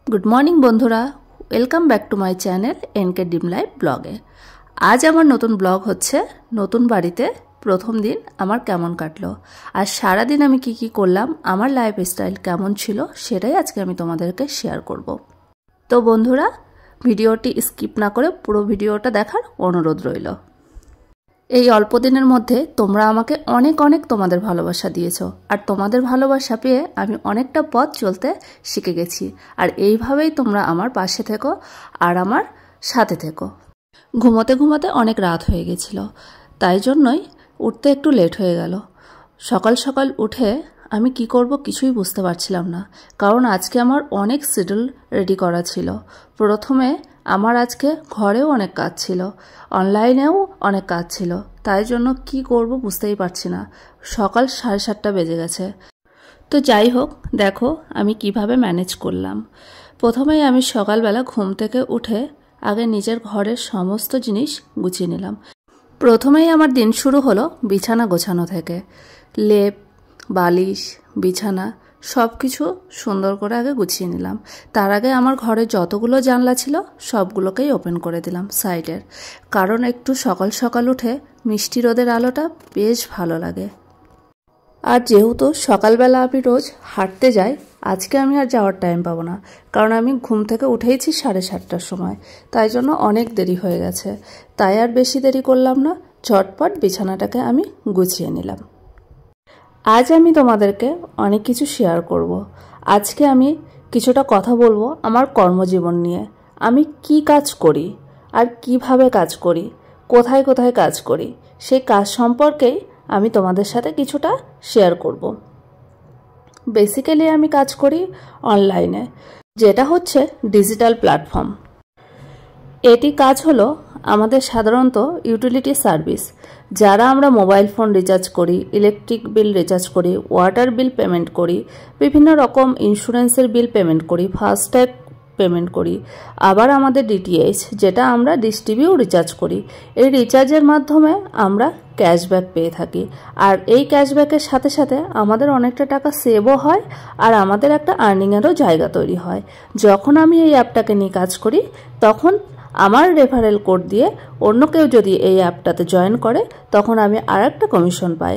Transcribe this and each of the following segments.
Good morning বন্ধুরা, welcome back to my channel NK Dream Life ব্লগে। আজ আমার নতুন ব্লগ হচ্ছে নতুন বাড়িতে প্রথম দিন আমার কেমন কাটলো আর সারাদিন আমি কি করলাম, আমার লাইফস্টাইল কেমন ছিল সেটাই আজকে আমি তোমাদেরকে শেয়ার করব। তো বন্ধুরা, ভিডিওটি স্কিপ না করে পুরো ভিডিওটা দেখার অনুরোধ রইল। এই অল্প দিনের মধ্যে তোমরা আমাকে অনেক তোমাদের ভালোবাসা দিয়েছো, আর তোমাদের ভালোবাসা পেয়ে আমি অনেকটা পথ চলতে শিখে গেছি। আর এইভাবেই তোমরা আমার পাশে থেকো আর আমার সাথে থেকো। ঘুমোতে অনেক রাত হয়ে গেছিল, তাই জন্যই উঠতে একটু লেট হয়ে গেল। সকাল সকাল উঠে আমি কি করব কিছুই বুঝতে পারছিলাম না, কারণ আজকে আমার অনেক শিডিউল রেডি করা ছিল। প্রথমে আমার আজকে ঘরেও অনেক কাজ ছিল, অনলাইনেও অনেক কাজ ছিল, তাই জন্য কি করব বুঝতেই পারছি না। সকাল 7:30 বেজে গেছে। তো যাই হোক, দেখো আমি কিভাবে ম্যানেজ করলাম। প্রথমেই আমি সকালবেলা ঘুম থেকে উঠে আগে নিজের ঘরের সমস্ত জিনিস গুছিয়ে নিলাম। প্রথমেই আমার দিন শুরু হলো বিছানা গোছানো থেকে। লেপ, বালিশ, বিছানা সব কিছু সুন্দর করে আগে গুছিয়ে নিলাম। তার আগে আমার ঘরে যতগুলো জানলা ছিল সবগুলোকেই ওপেন করে দিলাম সাইডের, কারণ একটু সকাল সকাল উঠে মিষ্টি রোদের আলোটা বেশ ভালো লাগে। আর যেহেতু সকালবেলা আমি রোজ হাঁটতে যাই, আজকে আমি আর যাওয়ার টাইম পাবো না, কারণ আমি ঘুম থেকে উঠেইছি 7:30টার সময়, তাই জন্য অনেক দেরি হয়ে গেছে। তাই আর বেশি দেরি করলাম না, ঝটপট বিছানাটাকে আমি গুছিয়ে নিলাম। আজ আমি তোমাদেরকে অনেক কিছু শেয়ার করব। আজকে আমি কিছুটা কথা বলবো আমার কর্মজীবন নিয়ে। আমি কি কাজ করি আর কিভাবে কাজ করি, কোথায় কাজ করি, সেই কাজ সম্পর্কেই আমি তোমাদের সাথে কিছুটা শেয়ার করব। বেসিক্যালি আমি কাজ করি অনলাইনে, যেটা হচ্ছে ডিজিটাল প্ল্যাটফর্ম। এটি কাজ হলো আমাদের সাধারণত ইউটিলিটি সার্ভিস, যারা আমরা মোবাইল ফোন রিচার্জ করি, ইলেকট্রিক বিল রিচার্জ করি, ওয়াটার বিল পেমেন্ট করি, বিভিন্ন রকম ইন্স্যুরেন্সের বিল পেমেন্ট করি, ফাস্ট্যাগ পেমেন্ট করি, আবার আমাদের ডিটিএইচ যেটা আমরা ডিশ টিভিও রিচার্জ করি। এই রিচার্জের মাধ্যমে আমরা ক্যাশব্যাক পেয়ে থাকি, আর এই ক্যাশব্যাকের সাথে সাথে আমাদের অনেকটা টাকা সেভও হয়, আর আমাদের একটা আর্নিংয়েরও জায়গা তৈরি হয়। যখন আমি এই অ্যাপটাকে নিয়ে কাজ করি, তখন আমার রেফারেল কোড দিয়ে অন্য কেউ যদি এই অ্যাপটাতে জয়েন করে, তখন আমি আর একটা কমিশন পাই।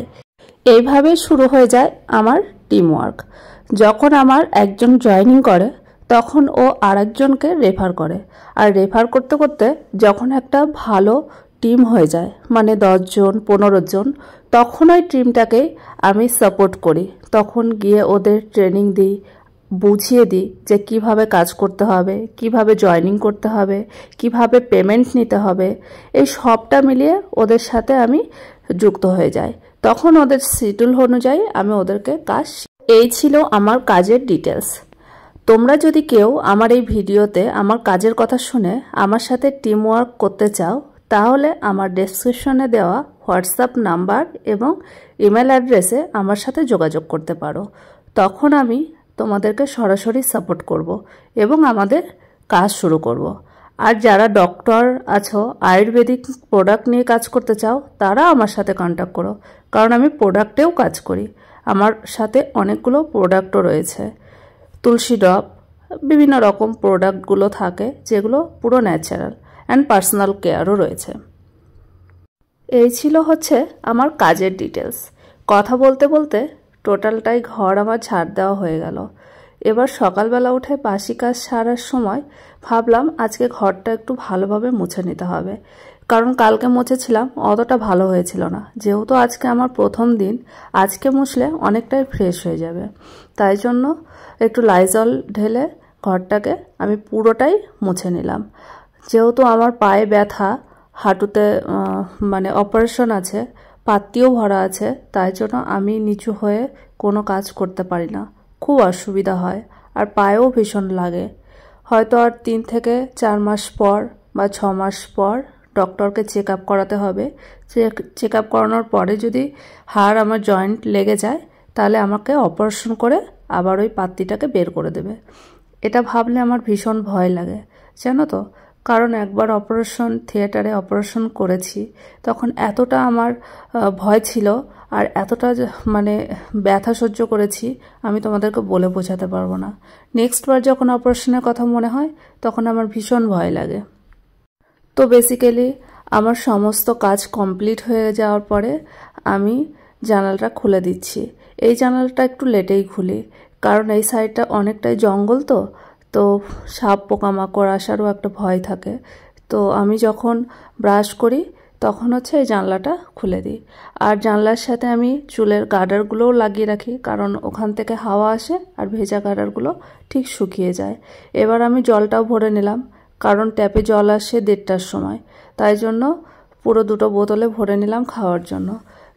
এইভাবে শুরু হয়ে যায় আমার টিম ওয়ার্ক। যখন আমার একজন জয়েনিং করে, তখন ও আরেকজনকে রেফার করে, আর রেফার করতে করতে যখন একটা ভালো টিম হয়ে যায়, মানে 10 জন 15 জন, তখন ওই টিমটাকে আমি সাপোর্ট করি। তখন গিয়ে ওদের ট্রেনিং দিই, বুঝিয়ে দিই যে কিভাবে কাজ করতে হবে, কিভাবে জয়েনিং করতে হবে, কিভাবে পেমেন্ট নিতে হবে। এই সবটা মিলিয়ে ওদের সাথে আমি যুক্ত হয়ে যাই। তখন ওদের শিডিউল অনুযায়ী আমি ওদেরকে কাজ। এই ছিল আমার কাজের ডিটেলস। তোমরা যদি কেউ আমার এই ভিডিওতে আমার কাজের কথা শুনে আমার সাথে টিম ওয়ার্ক করতে চাও, তাহলে আমার ডেসক্রিপশনে দেওয়া হোয়াটসঅ্যাপ নাম্বার এবং ইমেল অ্যাড্রেসে আমার সাথে যোগাযোগ করতে পারো। তখন আমি তোমাদেরকে সরাসরি সাপোর্ট করব এবং আমাদের কাজ শুরু করব। আর যারা ডক্টর আছো, আয়ুর্বেদিক প্রোডাক্ট নিয়ে কাজ করতে চাও, তারা আমার সাথে কন্ট্যাক্ট করো, কারণ আমি প্রোডাক্টেও কাজ করি। আমার সাথে অনেকগুলো প্রোডাক্টও রয়েছে। তুলসী ড্রপ, বিভিন্ন রকম প্রোডাক্টগুলো থাকে, যেগুলো পুরো ন্যাচারাল, অ্যান্ড পার্সোনাল কেয়ারও রয়েছে। এই ছিল হচ্ছে আমার কাজের ডিটেলস। কথা বলতে বলতে টোটালটাই ঘর আমার ঝাড় দেওয়া হয়ে গেল। এবার সকালবেলা উঠে বাসি কাজ সারার সময় ভাবলাম আজকে ঘরটা একটু ভালোভাবে মুছে নিতে হবে, কারণ কালকে মুছেছিলাম অতটা ভালো হয়েছিল না। যেহেতু আজকে আমার প্রথম দিন, আজকে মুছলে অনেকটাই ফ্রেশ হয়ে যাবে, তাই জন্য একটু লাইজল ঢেলে ঘরটাকে আমি পুরোটাই মুছে নিলাম। যেহেতু আমার পায়ে ব্যথা, হাঁটুতে মানে অপারেশন আছে, পাত্তিও ভরা আছে, তাই জন্য আমি নিচু হয়ে কোনো কাজ করতে পারি না, খুব অসুবিধা হয়, আর পায়েও ভীষণ লাগে। হয়তো আর 3 থেকে 4 মাস পর বা 6 মাস পর ডক্টরকে চেক আপ করাতে হবে। চেক আপ করানোর পরে যদি হাড় আমার জয়েন্ট লেগে যায়, তাহলে আমাকে অপারেশন করে আবার ওই পাত্তিটাকে বের করে দেবে। এটা ভাবলে আমার ভীষণ ভয় লাগে, জানো তো, কারণ একবার থিয়েটারে অপারেশন করেছি, তখন এতটা আমার ভয় ছিল আর এতটা মানে ব্যথা সহ্য করেছি আমি তোমাদেরকে বলে বোঝাতে পারবো না। নেক্সট বার যখন অপারেশনের কথা মনে হয় তখন আমার ভীষণ ভয় লাগে। তো বেসিক্যালি আমার সমস্ত কাজ কমপ্লিট হয়ে যাওয়ার পরে আমি জানালাটা খুলে দিচ্ছি। এই জানালাটা একটু লেটেই খুলি, কারণ এই সাইডটা অনেকটাই জঙ্গল, তো সাপ পোকামাকড় আসারও একটা ভয় থাকে। তো আমি যখন ব্রাশ করি তখন হচ্ছে এই জানলাটা খুলে দিই। আর জানলার সাথে আমি চুলের গার্ডারগুলোও লাগিয়ে রাখি, কারণ ওখান থেকে হাওয়া আসে আর ভেজা গার্ডারগুলো ঠিক শুকিয়ে যায়। এবার আমি জলটাও ভরে নিলাম, কারণ ট্যাপে জল আসে 1:30টার সময়, তাই জন্য পুরো 2টো বোতলে ভরে নিলাম খাওয়ার জন্য।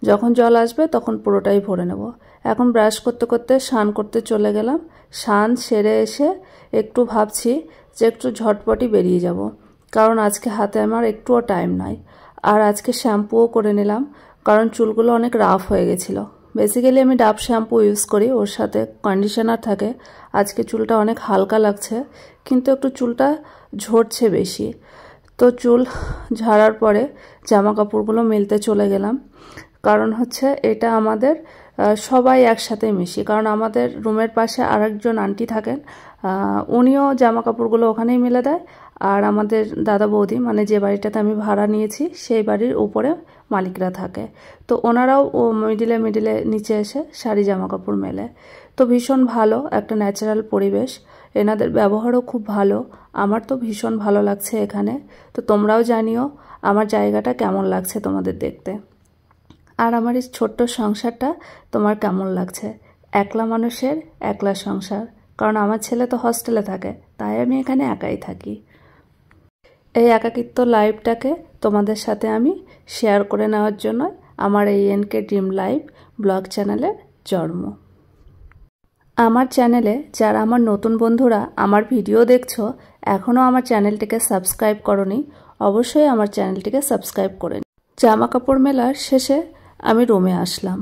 যখন জল আসবে তখন পুরোটাই ভরে নেব। এখন ব্রাশ করতে করতে স্নান করতে চলে গেলাম। স্নান সেরে এসে একটু ভাবছি যে একটু ঝটপটি বেরিয়ে যাব, কারণ আজকে হাতে আমার একটুও টাইম নাই। আর আজকে শ্যাম্পুও করে নিলাম, কারণ চুলগুলো অনেক রাফ হয়ে গেছিলো। বেসিক্যালি আমি ডাব শ্যাম্পু ইউজ করি, ওর সাথে কন্ডিশনার থাকে। আজকে চুলটা অনেক হালকা লাগছে, কিন্তু একটু চুলটা ঝরছে বেশি। তো চুল ঝাড়ার পরে জামা কাপড়গুলো মেলতে চলে গেলাম, কারণ হচ্ছে এটা আমাদের সবাই একসাথে মিশি, কারণ আমাদের রুমের পাশে আরেকজন আন্টি থাকেন, উনিও জামা কাপড়গুলো ওখানেই মেলে দেয়। আর আমাদের দাদা বৌদি, মানে যে বাড়িটাতে আমি ভাড়া নিয়েছি সেই বাড়ির উপরে মালিকরা থাকে, তো ওনারাও মিডিলে নিচে এসে শাড়ি জামা কাপড় মেলে। তো ভীষণ ভালো একটা ন্যাচারাল পরিবেশ, এনাদের ব্যবহারও খুব ভালো। আমার তো ভীষণ ভালো লাগছে এখানে। তো তোমরাও জানিও আমার জায়গাটা কেমন লাগছে তোমাদের দেখতে, আর আমার এই ছোট্ট সংসারটা তোমার কেমন লাগছে। একলা মানুষের একলা সংসার, কারণ আমার ছেলে তো হস্টেলে থাকে, তাই আমি এখানে একাই থাকি। এই একাকিত্ব লাইফটাকে তোমাদের সাথে আমি শেয়ার করে নেওয়ার জন্য আমার এই এনকে ড্রিম লাইফ ব্লগ চ্যানেলের জন্ম। আমার চ্যানেলে যারা আমার নতুন বন্ধুরা আমার ভিডিও দেখছো, এখনও আমার চ্যানেলটিকে সাবস্ক্রাইব করোনি, অবশ্যই আমার চ্যানেলটিকে সাবস্ক্রাইব করে নিও। জামা কাপড় মেলার শেষে আমি রুমে আসলাম।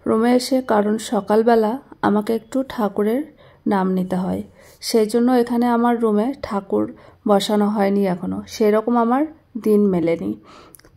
রুমে এসে, কারণ সকালবেলা আমাকে একটু ঠাকুরের নাম নিতে হয়, সেই জন্য এখানে আমার রুমে ঠাকুর বসানো হয়নি এখনও, সেরকম আমার দিন মেলেনি।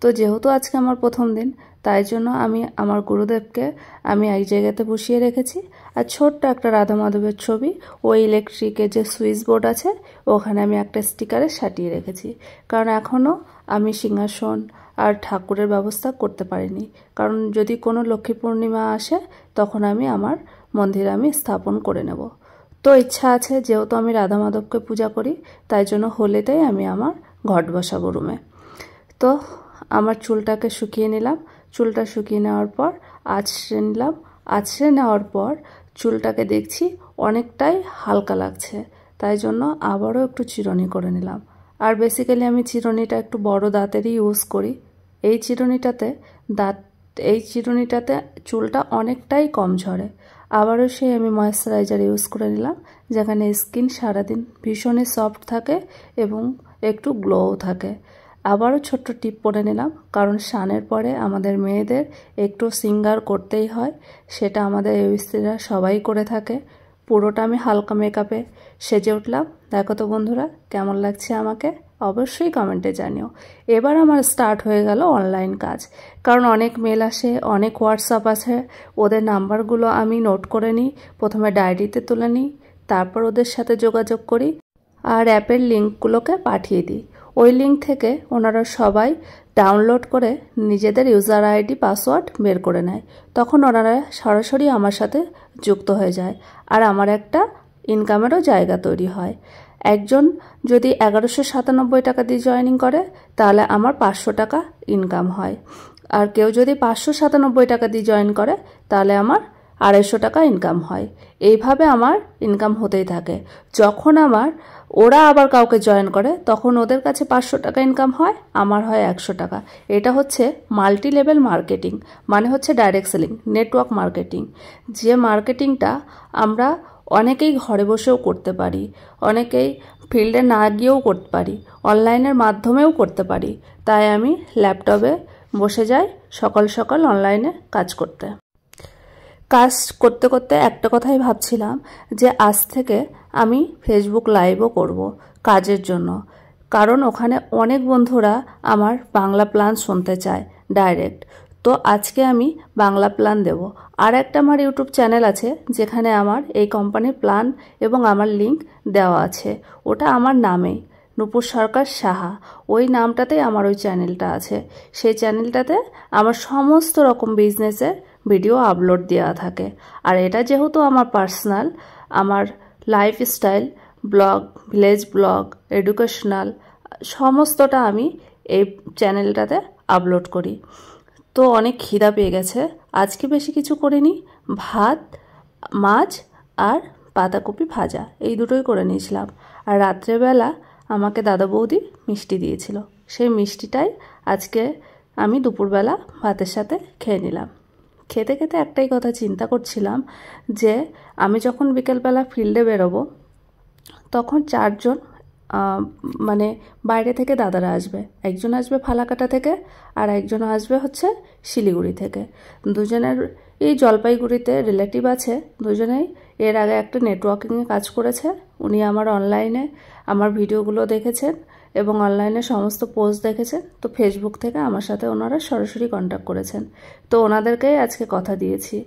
তো যেহেতু আজকে আমার প্রথম দিন, তাই জন্য আমি আমার গুরুদেবকে আমি এই জায়গাতে বসিয়ে রেখেছি। আর ছোট্ট একটা রাধা মাধবের ছবি ওই ইলেকট্রিকের যে সুইচ বোর্ড আছে ওখানে আমি একটা স্টিকারে সাটিয়ে রেখেছি, কারণ এখনও আমি সিংহাসন আর ঠাকুরের ব্যবস্থা করতে পারিনি। কারণ যদি কোনো লক্ষ্মী পূর্ণিমা আসে তখন আমি আমার মন্দিরে আমি স্থাপন করে নেব। তো ইচ্ছা আছে, যেহেতু আমি রাধা মাধবকে পূজা করি, তাই জন্য হোলিতেই আমি আমার ঘট বসাবো রুমে। তো আমার চুলটাকে শুকিয়ে নিলাম, চুলটা শুকিয়ে নেওয়ার পর আঁচড়ে নিলাম। আঁচড়ে নেওয়ার পর চুলটাকে দেখছি অনেকটাই হালকা লাগছে, তাই জন্য আবারও একটু চিরুনি করে নিলাম। আর বেসিক্যালি আমি চিরুনিটা একটু বড় দাঁতেরই ইউজ করি। এই চিরুনিটাতে চুলটা অনেকটাই কম ঝরে। আবারও সেই আমি ময়েশ্চারাইজার ইউজ করে নিলাম, যেখানে স্কিন সারাদিন ভীষণই সফট থাকে এবং একটু গ্লোও থাকে। আবারও ছোট্ট টিপ পরে নিলাম, কারণ স্নানের পরে আমাদের মেয়েদের একটু সিঙ্গার করতেই হয়, সেটা আমাদের এই স্ত্রীরা সবাই করে থাকে। পুরোটা আমি হালকা মেকআপে সেজে উঠলাম। দেখো তো বন্ধুরা কেমন লাগছে আমাকে, অবশ্যই কমেন্টে জানিও। এবার আমার স্টার্ট হয়ে গেল অনলাইন কাজ, কারণ অনেক মেল আসে, অনেক হোয়াটসঅ্যাপ আছে, ওদের নাম্বারগুলো আমি নোট করে নিই, প্রথমে ডায়েরিতে তুলে নিই, তারপর ওদের সাথে যোগাযোগ করি আর অ্যাপের লিঙ্কগুলোকে পাঠিয়ে দিই। ওই লিঙ্ক থেকে ওনারা সবাই ডাউনলোড করে নিজেদের ইউজার আইডি পাসওয়ার্ড বের করে নেয়, তখন ওনারা সরাসরি আমার সাথে যুক্ত হয়ে যায় আর আমার একটা ইনকামেরও জায়গা তৈরি হয়। একজন যদি 1197 টাকা দিয়ে জয়েনিং করে তাহলে আমার 500 টাকা ইনকাম হয়, আর কেউ যদি 597 টাকা দিয়ে জয়েন করে তাহলে আমার 250 টাকা ইনকাম হয়। এইভাবে আমার ইনকাম হতেই থাকে। যখন ওরা আবার কাউকে জয়েন করে তখন ওদের কাছে 500 টাকা ইনকাম হয়, আমার হয় 100 টাকা। এটা হচ্ছে মাল্টি লেভেল মার্কেটিং, মানে হচ্ছে ডাইরেক্ট সেলিং, নেটওয়ার্ক মার্কেটিং। যে মার্কেটিংটা আমরা অনেকেই ঘরে বসেও করতে পারি, অনেকেই ফিল্ডে না গিয়েও করতে পারি, অনলাইনের মাধ্যমেও করতে পারি। তাই আমি ল্যাপটপে বসে যাই সকাল সকাল অনলাইনে কাজ করতে। কাজ করতে করতে একটা কথাই ভাবছিলাম যে আজ থেকে আমি ফেসবুক লাইভও করব কাজের জন্য, কারণ ওখানে অনেক বন্ধুরা আমার বাংলা প্ল্যান শুনতে চায় ডাইরেক্ট। তো আজকে আমি বাংলা প্ল্যান দেব। আর একটা আমার ইউটিউব চ্যানেল আছে যেখানে আমার এই কোম্পানির প্ল্যান এবং আমার লিঙ্ক দেওয়া আছে, ওটা আমার নামেই, নূপুর সরকার সাহা, ওই নামটাতেই আমার ওই চ্যানেলটা আছে। সেই চ্যানেলটাতে আমার সমস্ত রকম বিজনেসের ভিডিও আপলোড দেওয়া থাকে। আর এটা যেহেতু আমার পার্সোনাল, আমার lifestyle blog, village blog, educational সমস্তটা আমি এই চ্যানেলটাতে আপলোড করি। তো অনেক খিদা পেয়ে গেছে, আজকে বেশি কিছু করিনি, ভাত, মাছ আর পাতাকপি ভাজা এই দুটোই করে নিয়েছিলাম। আর রাত্রেবেলা আমাকে দাদা বৌদি মিষ্টি দিয়েছিল, সেই মিষ্টিটাই আজকে আমি দুপুরবেলা ভাতের সাথে খেয়ে নিলাম। খেতে খেতে একটাই কথা চিন্তা করছিলাম যে আমি যখন বিকেলবেলা ফিল্ডে বেরোবো তখন 4 জন মানে বাইরে থেকে দাদারা আসবে। একজন আসবে ফালাকাটা থেকে আর একজন আসবে হচ্ছে শিলিগুড়ি থেকে। দুজনের এই জলপাইগুড়িতে রিলেটিভ আছে, দুজনেই এর আগে একটা নেটওয়ার্কিংয়ে কাজ করেছে। উনি আমার অনলাইনে আমার ভিডিওগুলো দেখেছেন এবং অনলাইনে সমস্ত পোস্ট দেখেছেন। তো ফেসবুক থেকে আমার সাথে ওনারা সরাসরি কন্ট্যাক্ট করেছেন। তো ওনাদেরকেই আজকে কথা দিয়েছি।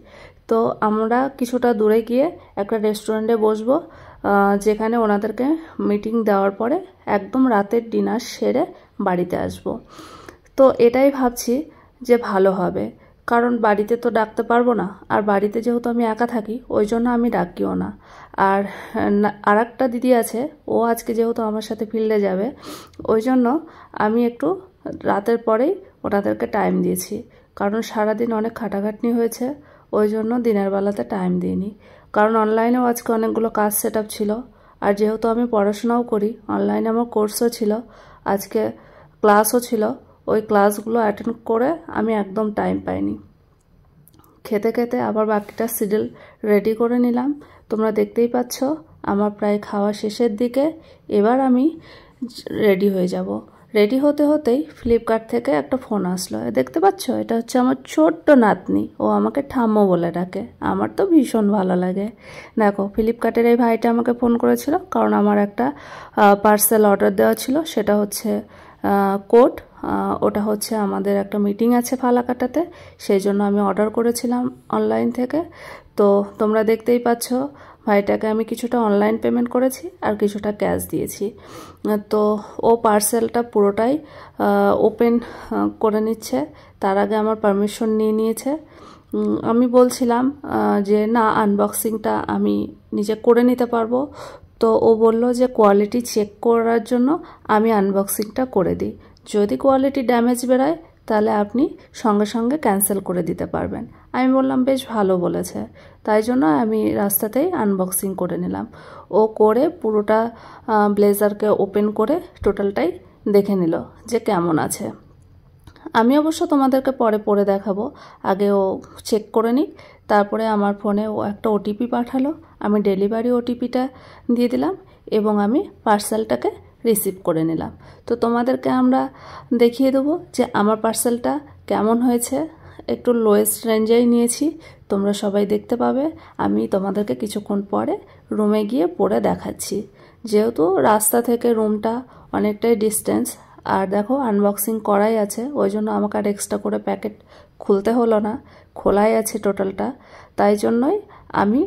তো আমরা কিছুটা দূরে গিয়ে একটা রেস্টুরেন্টে বসবো, যেখানে ওনাদেরকে মিটিং দেওয়ার পরে একদম রাতের ডিনার সেরে বাড়িতে আসব। তো এটাই ভাবছি যে ভালো হবে, কারণ বাড়িতে তো ডাকতে পারবো না, আর বাড়িতে যেহেতু আমি একা থাকি ওই জন্য আমি ডাকিও না। আর একটা দিদি আছে, ও আজকে যেহেতু আমার সাথে ফিল্ডে যাবে ওই জন্য আমি একটু রাতের পরেই ওনাদেরকে টাইম দিয়েছি, কারণ সারাদিন অনেক খাটাখাটনি হয়েছে, ওই জন্য দিনের বেলাতে টাইম দিইনি। কারণ অনলাইনেও আজকে অনেকগুলো কাজ সেট আপ ছিল, আর যেহেতু আমি পড়াশোনাও করি, অনলাইনে আমার কোর্সও ছিল, আজকে ক্লাসও ছিল, ওই ক্লাসগুলো অ্যাটেন্ড করে আমি একদম টাইম পাইনি। খেতে খেতে আবার বাকিটা শিডিউল রেডি করে নিলাম। তোমরা দেখতেই পাচ্ছ আমার প্রায় খাওয়া শেষের দিকে। এবার আমি রেডি হয়ে যাব। রেডি হতে হতেই ফ্লিপকার্ট থেকে একটা ফোন আসলো, দেখতে পাচ্ছ, এটা হচ্ছে আমার ছোট্ট নাতনি, ও আমাকে ঠাম্মু বলে ডাকে, আমার তো ভীষণ ভালো লাগে। দেখো, ফ্লিপকার্টের এই ভাইটা আমাকে ফোন করেছিল, কারণ আমার একটা পার্সেল অর্ডার দেওয়া ছিল, সেটা হচ্ছে কোট, ওটা হচ্ছে আমাদের একটা মিটিং আছে ফালাকাটাতে, সেই জন্য আমি অর্ডার করেছিলাম অনলাইন থেকে। তো তোমরা দেখতেই পাচ্ছ ভাইটাকে আমি কিছুটা অনলাইন পেমেন্ট করেছি আর কিছুটা ক্যাশ দিয়েছি। তো ও পার্সেলটা পুরোটাই ওপেন করে নিচ্ছে, তার আগে আমার পারমিশন নিয়ে নিয়েছে। আমি বলছিলাম যে না, আনবক্সিংটা আমি নিজে করে নিতে পারবো। তো ও বলল যে কোয়ালিটি চেক করার জন্য আমি আনবক্সিংটা করে দিই, যদি কোয়ালিটি ড্যামেজ বেরোয় তাহলে আপনি সঙ্গে সঙ্গে ক্যান্সেল করে দিতে পারবেন। আমি বললাম বেশ ভালো বলেছে, তাই জন্য আমি রাস্তাতেই আনবক্সিং করে নিলাম। ও করে পুরোটা ব্লেজারকে ওপেন করে টোটালটাই দেখে নিল যে কেমন আছে। আমি অবশ্য তোমাদেরকে পরে পরে দেখাবো, আগে ও চেক করে নিক। তারপরে আমার ফোনে ও একটা ওটিপি পাঠালো, আমি ডেলিভারি ওটিপিটা দিয়ে দিলাম এবং আমি পার্সেলটাকে রিসিভ করে নিলাম। তো তোমাদেরকে আমরা দেখিয়ে দেবো যে আমার পার্সেলটা কেমন হয়েছে। একটু লোয়েস্ট রেঞ্জেই নিয়েছি, তোমরা সবাই দেখতে পাবে। আমি তোমাদেরকে কিছুক্ষণ পরে রুমে গিয়ে পরে দেখাচ্ছি, যেহেতু রাস্তা থেকে রুমটা অনেকটাই ডিস্টেন্স। আর দেখো আনবক্সিং করাই আছে, ওই জন্য আমাকে আর এক্সট্রা করে প্যাকেট খুলতে হলো না, খোলাই আছে টোটালটা, তাই জন্যই আমি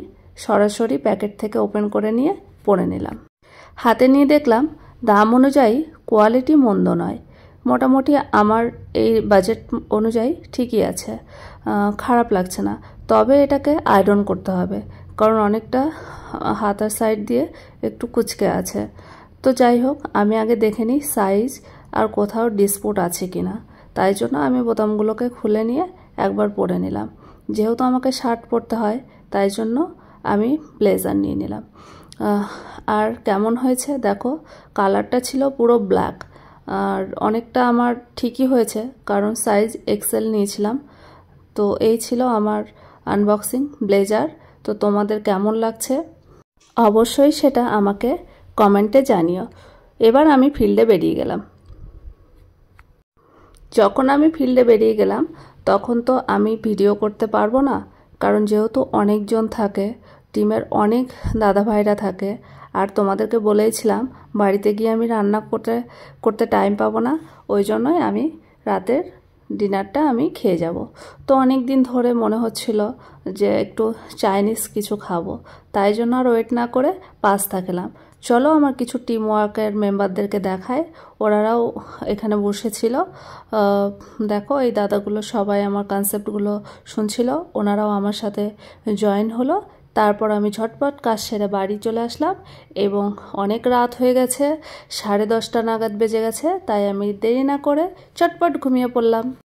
সরাসরি প্যাকেট থেকে ওপেন করে নিয়ে পরে নিলাম। হাতে নিয়ে দেখলাম দাম অনুযায়ী কোয়ালিটি মন্দ নয়, মোটামুটি আমার এই বাজেট অনুযায়ী ঠিকই আছে, খারাপ লাগছে না। তবে এটাকে আয়রন করতে হবে, কারণ অনেকটা হাতার সাইড দিয়ে একটু কুচকে আছে। তো যাই হোক, আমি আগে দেখে নিই সাইজ আর কোথাও ডিসপুট আছে কিনা, তাই জন্য আমি বোতামগুলোকে খুলে নিয়ে একবার পরে নিলাম। যেহেতু আমাকে শার্ট পরতে হয় তাই জন্য আমি ব্লেজার নিয়ে নিলাম। আর কেমন হয়েছে দেখো, কালারটা ছিল পুরো ব্ল্যাক, আর অনেকটা আমার ঠিকই হয়েছে কারণ সাইজ এক্সেল নিয়েছিলাম। তো এই ছিল আমার আনবক্সিং ব্লেজার। তো তোমাদের কেমন লাগছে অবশ্যই সেটা আমাকে কমেন্টে জানিও। এবার আমি ফিল্ডে বেরিয়ে গেলাম। যখন আমি ফিল্ডে বেরিয়ে গেলাম তখন তো আমি ভিডিও করতে পারবো না, কারণ যেহেতু অনেকজন থাকে টিমের অনেক দাদা ভাইরা থাকে। আর তোমাদেরকে বলেইছিলাম বাড়িতে গিয়ে আমি রান্না করতে টাইম পাবো না, ওই জন্যই আমি রাতের ডিনারটা আমি খেয়ে যাব। তো অনেক দিন ধরে মনে হচ্ছিল যে একটু চাইনিজ কিছু খাবো, তাই জন্য আর ওয়েট না করে পাস্তা খেলাম। চলো আমার কিছু টিম ওয়ার্কের মেম্বারদেরকে দেখায়, ওরাও এখানে বসেছিল। দেখো এই দাদাগুলো সবাই আমার কনসেপ্টগুলো শুনছিল, ওনারাও আমার সাথে জয়েন হলো। তারপর আমি ঝটপট কাজ সেরে বাড়ি চলে আসলাম এবং অনেক রাত হয়ে গেছে, 10:30 নাগাদ বেজে গেছে, তাই আমি দেরি না করে চটপট ঘুমিয়ে পড়লাম।